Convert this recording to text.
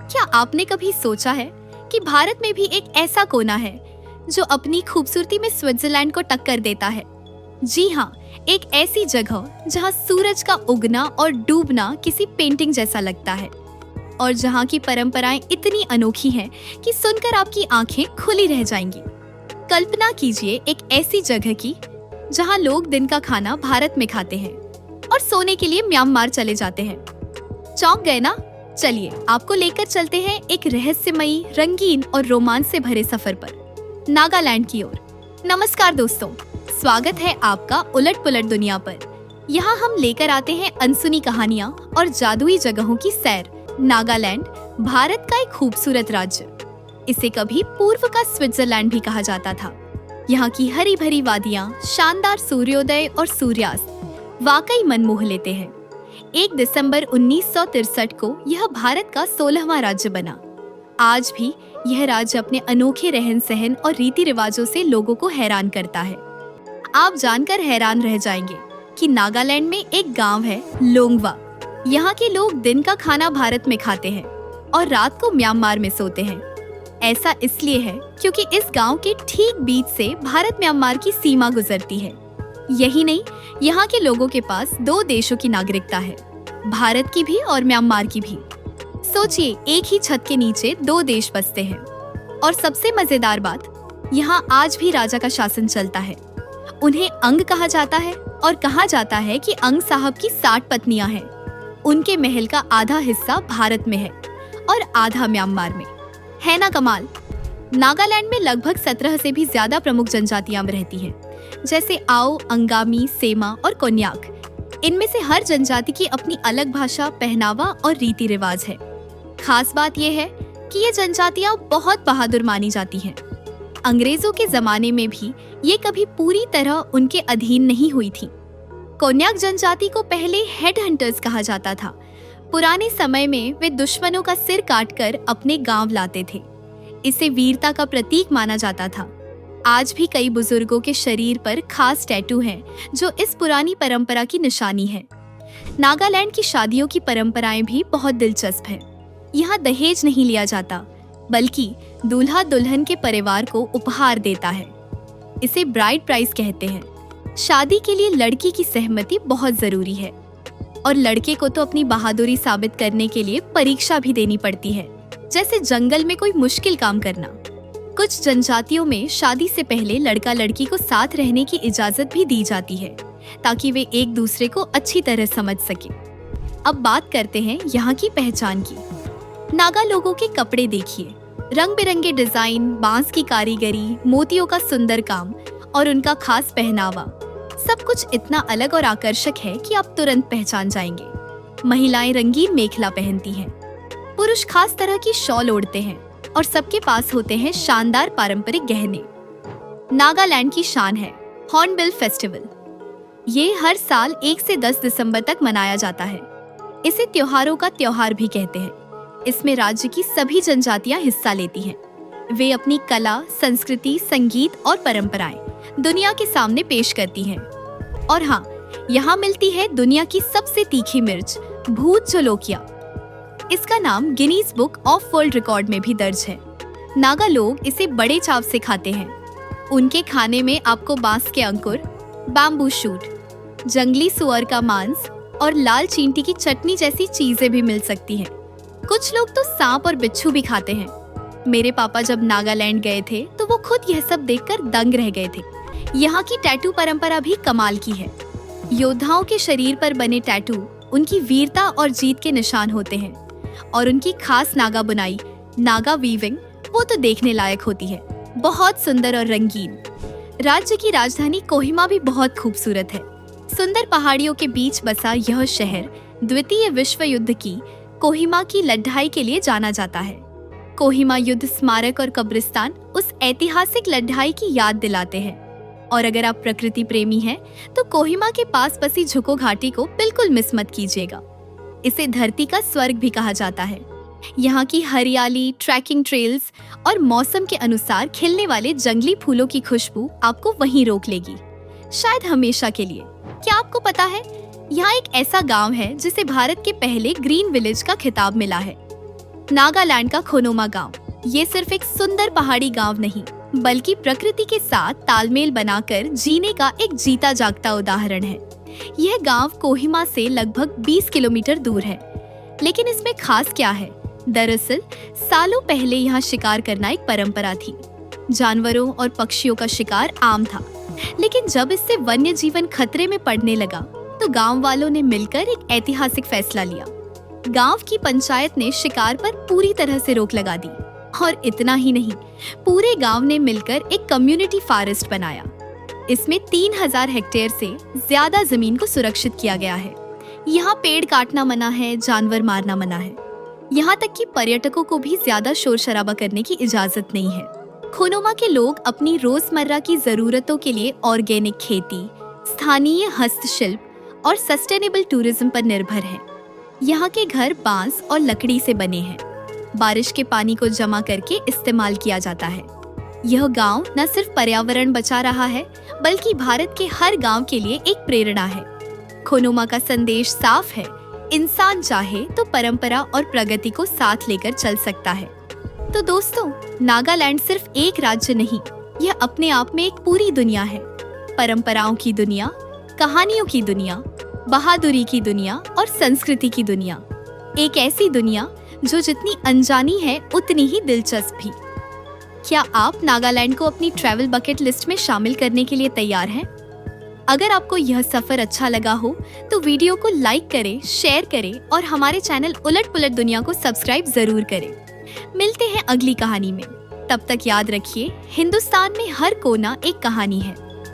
क्या आपने कभी सोचा है कि भारत में भी एक ऐसा कोना है जो अपनी खूबसूरती में स्विट्जरलैंड को टक्कर देता है? जी हाँ, एक ऐसी जगह जहाँ सूरज का उगना और डूबना किसी पेंटिंग जैसा लगता है और जहाँ की परंपराएं इतनी अनोखी हैं कि सुनकर आपकी आंखें खुली रह जाएंगी। कल्पना कीजिए एक ऐसी जगह की जहाँ लोग दिन का खाना भारत में खाते हैं और सोने के लिए म्यांमार चले जाते हैं। चौंक गए ना? चलिए आपको लेकर चलते हैं एक रहस्यमयी, रंगीन और रोमांच से भरे सफर पर, नागालैंड की ओर। नमस्कार दोस्तों, स्वागत है आपका उलट पुलट दुनिया पर। यहाँ हम लेकर आते हैं अनसुनी कहानियाँ और जादुई जगहों की सैर। नागालैंड भारत का एक खूबसूरत राज्य, इसे कभी पूर्व का स्विट्जरलैंड भी कहा जाता था। यहाँ की हरी भरी वादियाँ, शानदार सूर्योदय और सूर्यास्त वाकई मन मोह लेते हैं। 1 दिसंबर 1963 को यह भारत का 16वां राज्य बना। आज भी यह राज्य अपने अनोखे रहन सहन और रीति रिवाजों से लोगों को हैरान करता है। आप जानकर हैरान रह जाएंगे कि नागालैंड में एक गांव है, लोंगवा। यहाँ के लोग दिन का खाना भारत में खाते हैं और रात को म्यांमार में सोते हैं। ऐसा इसलिए है क्योंकि इस गांव के ठीक बीच से भारत म्यांमार की सीमा गुजरती है। यही नहीं, यहाँ के लोगों के पास 2 देशों की नागरिकता है, भारत की भी और म्यांमार की भी। सोचिए, एक ही छत के नीचे 2 देश बसते हैं। और सबसे मजेदार बात, यहाँ आज भी राजा का शासन चलता है। उन्हें अंग कहा जाता है और कहा जाता है कि अंग साहब की 60 पत्नियां हैं। उनके महल का आधा हिस्सा भारत में है और आधा म्यांमार में। है ना कमाल? नागालैंड में लगभग 17 से भी ज्यादा प्रमुख जनजातियां रहती हैं, जैसे आओ, अंगामी, सेमा और कोन्याक। इनमें से हर जनजाति की अपनी अलग भाषा, पहनावा और रीति रिवाज है। खास बात यह है कि ये जनजातियां बहुत बहादुर मानी जाती हैं। अंग्रेजों के जमाने में भी ये कभी पूरी तरह उनके अधीन नहीं हुई थी। कोन्याक जनजाति को पहले हेड हंटर्स कहा जाता था। पुराने समय में वे दुश्मनों का सिर काटकर अपने गांव लाते थे। इसे वीरता का प्रतीक माना जाता था। आज भी कई बुजुर्गों के शरीर पर खास टैटू हैं, जो इस पुरानी परंपरा की निशानी है। नागालैंड की शादियों की परंपराएं भी बहुत दिलचस्प हैं। यहाँ दहेज नहीं लिया जाता, बल्कि दूल्हा दुल्हन के परिवार को उपहार देता है। इसे ब्राइड प्राइस कहते हैं। शादी के लिए लड़की की सहमति बहुत जरूरी है और लड़के को तो अपनी बहादुरी साबित करने के लिए परीक्षा भी देनी पड़ती है, जैसे जंगल में कोई मुश्किल काम करना। कुछ जनजातियों में शादी से पहले लड़का लड़की को साथ रहने की इजाजत भी दी जाती है, ताकि वे एक दूसरे को अच्छी तरह समझ सके। अब बात करते हैं यहाँ की पहचान की। नागा लोगों के कपड़े देखिए, रंग बिरंगे डिजाइन, बांस की कारीगरी, मोतियों का सुंदर काम और उनका खास पहनावा, सब कुछ इतना अलग और आकर्षक है कि आप तुरंत पहचान जाएंगे। महिलाएं रंगीन मेखला पहनती हैं, पुरुष खास तरह की शॉल ओढ़ते हैं और सबके पास होते हैं शानदार पारंपरिक गहने। नागालैंड की शान है हॉर्नबिल फेस्टिवल। ये हर साल 1 से 10 दिसंबर तक मनाया जाता है। इसे त्योहारों का त्योहार भी कहते हैं। इसमें राज्य की सभी जनजातियां हिस्सा लेती हैं। वे अपनी कला, संस्कृति, संगीत और परंपराएं दुनिया के सामने पेश करती हैं। और हाँ, यहाँ मिलती है दुनिया की सबसे तीखी मिर्च, भूत जोलोकिया। इसका नाम Guinness book of world record में भी दर्ज है। नागा लोग इसे बड़े चाव से खाते हैं। उनके खाने में आपको बांस के अंकुर, बैम्बू शूट, जंगली सुअर का मांस और लाल चींटी की चटनी जैसी चीजें भी मिल सकती हैं। कुछ लोग तो सांप और बिच्छू भी खाते हैं। मेरे पापा जब नागालैंड गए थे तो वो खुद यह सब देखकर दंग रह गए थे। यहाँ की टैटू परंपरा भी कमाल की है। योद्धाओं के शरीर पर बने टैटू उनकी वीरता और जीत के निशान होते हैं और उनकी खास नागा बुनाई, नागा वीविंग, वो तो देखने लायक होती है। बहुत सुंदर और रंगीन। राज्य की राजधानी कोहिमा भी बहुत खूबसूरत है। सुंदर पहाड़ियों के बीच बसा यह शहर द्वितीय विश्व युद्ध की कोहिमा की लड़ाई के लिए जाना जाता है। कोहिमा युद्ध स्मारक और कब्रिस्तान उस ऐतिहासिक लड़ाई की याद दिलाते हैं। और अगर आप प्रकृति प्रेमी हैं, तो कोहिमा के पास बसी झुको घाटी को बिल्कुल मिस मत कीजिएगा। इसे धरती का स्वर्ग भी कहा जाता है। यहाँ की हरियाली, ट्रैकिंग ट्रेल्स और मौसम के अनुसार खिलने वाले जंगली फूलों की खुशबू आपको वहीं रोक लेगी, शायद हमेशा के लिए। क्या आपको पता है, यहाँ एक ऐसा गांव है जिसे भारत के पहले ग्रीन विलेज का खिताब मिला है। नागालैंड का खोनोमा गांव। ये सिर्फ एक सुंदर पहाड़ी गांव नहीं, बल्कि प्रकृति के साथ तालमेल बनाकर जीने का एक जीता जागता उदाहरण है। यह गांव कोहिमा से लगभग 20 किलोमीटर दूर है। लेकिन इसमें खास क्या है? दरअसल सालों पहले यहाँ शिकार करना एक परंपरा थी। जानवरों और पक्षियों का शिकार आम था, लेकिन जब इससे वन्य जीवन खतरे में पड़ने लगा तो गांव वालों ने मिलकर एक ऐतिहासिक फैसला लिया। गांव की पंचायत ने शिकार पर पूरी तरह से रोक लगा दी, और इतना ही नहीं, पूरे गांव ने मिलकर एक कम्युनिटी फॉरेस्ट बनाया। इसमें 3000 हेक्टेयर से ज्यादा जमीन को सुरक्षित किया गया है। यहाँ पेड़ काटना मना है, जानवर मारना मना है। यहाँ तक कि पर्यटकों को भी ज्यादा शोर शराबा करने की इजाजत नहीं है। खोनोमा के लोग अपनी रोजमर्रा की जरूरतों के लिए ऑर्गेनिक खेती, स्थानीय हस्तशिल्प और सस्टेनेबल टूरिज्म पर निर्भर हैं। यहाँ के घर बांस और लकड़ी से बने हैं। बारिश के पानी को जमा करके इस्तेमाल किया जाता है। यह गांव न सिर्फ पर्यावरण बचा रहा है, बल्कि भारत के हर गांव के लिए एक प्रेरणा है। खोनोमा का संदेश साफ है, इंसान चाहे तो परंपरा और प्रगति को साथ लेकर चल सकता है। तो दोस्तों, नागालैंड सिर्फ एक राज्य नहीं, यह अपने आप में एक पूरी दुनिया है। परंपराओं की दुनिया, कहानियों की दुनिया, बहादुरी की दुनिया और संस्कृति की दुनिया। एक ऐसी दुनिया जो जितनी अनजानी है उतनी ही दिलचस्प भी। क्या आप नागालैंड को अपनी ट्रैवल बकेट लिस्ट में शामिल करने के लिए तैयार हैं? अगर आपको यह सफर अच्छा लगा हो तो वीडियो को लाइक करें, शेयर करें और हमारे चैनल उलट पुलट दुनिया को सब्सक्राइब जरूर करें। मिलते हैं अगली कहानी में। तब तक याद रखिए, हिंदुस्तान में हर कोना एक कहानी है।